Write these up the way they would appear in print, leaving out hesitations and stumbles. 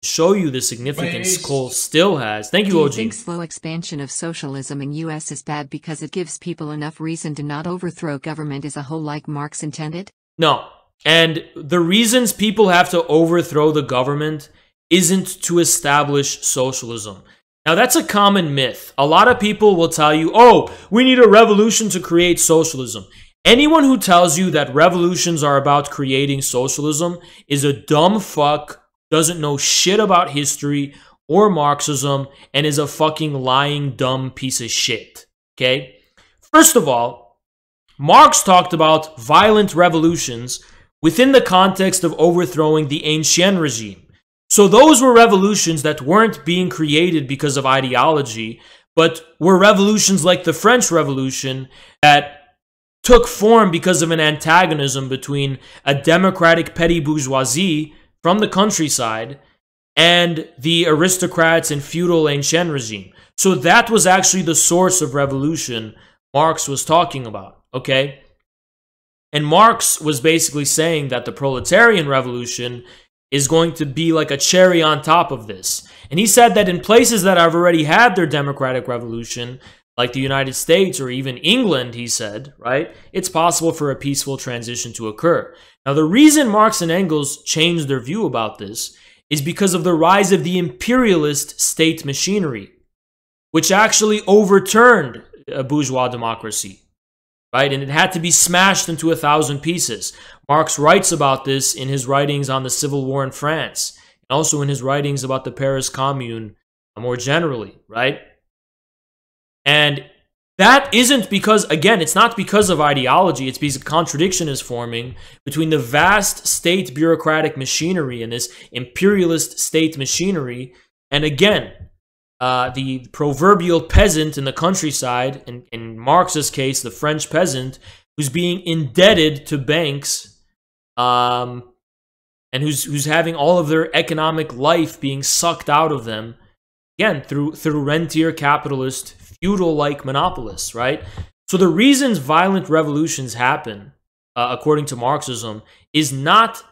show you the significance coal still has. Thank you, Do you OG. think slow expansion of socialism in U.S. is bad because it gives people enough reason to not overthrow government as a whole like Marx intended? No. And the reasons people have to overthrow the government isn't to establish socialism. Now, that's a common myth. A lot of people will tell you, oh, we need a revolution to create socialism. Anyone who tells you that revolutions are about creating socialism is a dumb fuck, doesn't know shit about history or Marxism, and is a fucking lying, dumb piece of shit. Okay? First of all, Marx talked about violent revolutions within the context of overthrowing the Ancien regime. So those were revolutions that weren't being created because of ideology, but were revolutions like the French Revolution that took form because of an antagonism between a democratic petty bourgeoisie from the countryside and the aristocrats and feudal Ancien regime. So that was actually the source of revolution Marx was talking about, okay? And Marx was basically saying that the proletarian revolution is going to be like a cherry on top of this. And he said that in places that have already had their democratic revolution, like the United States or even England, he said, right, it's possible for a peaceful transition to occur. Now, the reason Marx and Engels changed their view about this is because of the rise of the imperialist state machinery, which actually overturned a bourgeois democracy, right? And it had to be smashed into 1,000 pieces. Marx writes about this in his writings on the Civil War in France, and also in his writings about the Paris Commune more generally, right? And that isn't because, again, it's not because of ideology, it's because a contradiction is forming between the vast state bureaucratic machinery and this imperialist state machinery, and again, the proverbial peasant in the countryside, in Marx's case, the French peasant, who's being indebted to banks, and who's having all of their economic life being sucked out of them, again, through rentier capitalist, feudal-like monopolists, right? So the reasons violent revolutions happen, according to Marxism, is not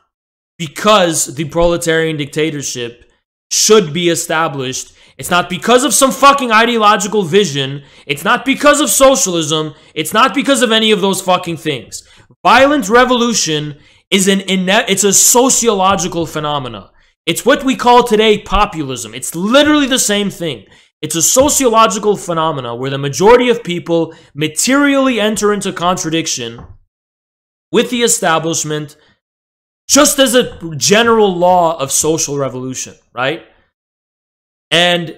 because the proletarian dictatorship should be established. It's not because of some fucking ideological vision. It's not because of socialism. It's not because of any of those fucking things. Violent revolution is it's a sociological phenomena. It's what we call today populism. It's literally the same thing. It's a sociological phenomena where the majority of people materially enter into contradiction with the establishment, just as a general law of social revolution, right? And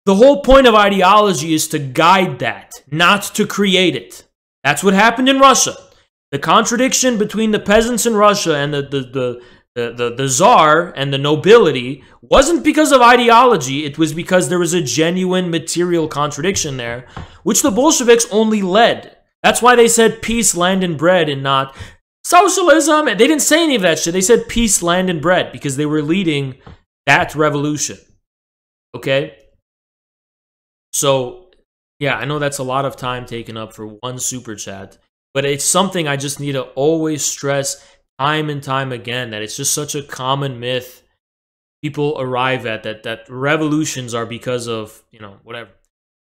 the whole point of ideology is to guide that, not to create it. That's what happened in Russia. The contradiction between the peasants in Russia and the czar and the nobility wasn't because of ideology. It was because there was a genuine material contradiction there, which the Bolsheviks only led. That's why they said peace, land, and bread, and not socialism. They didn't say any of that shit. They said peace, land, and bread because they were leading that revolution. Okay? So, yeah, I know that's a lot of time taken up for one super chat, but it's something I just need to always stress time and time again, that it's just such a common myth people arrive at, that revolutions are because of, whatever.